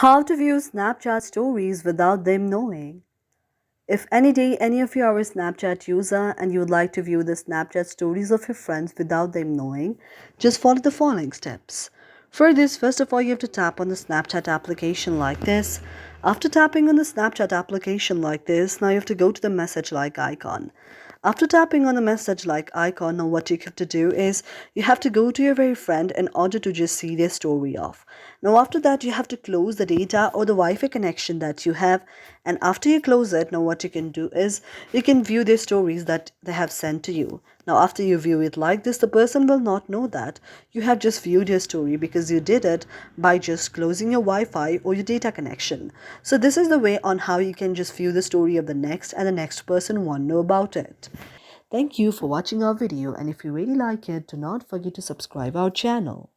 How to view Snapchat stories without them knowing. If any day any of you are a Snapchat user and you would like to view the Snapchat stories of your friends without them knowing, just follow the following steps. For this, first of all, you have to tap on the Snapchat application like this. After tapping on the Snapchat application like this, now you have to go to the message like icon. After tapping on the message like icon, now what you have to do is you have to go to your very friend in order to just see their story off. Now after that you have to close the data or the Wi-Fi connection that you have, and after you close it, now what you can do is you can view their stories that they have sent to you. Now after you view it like this, the person will not know that you have just viewed your story because you did it by just closing your Wi-Fi or your data connection. So this is the way on how you can just view the story of the next and the next person won't know about it. Thank you for watching our video, and if you really like it, do not forget to subscribe our channel.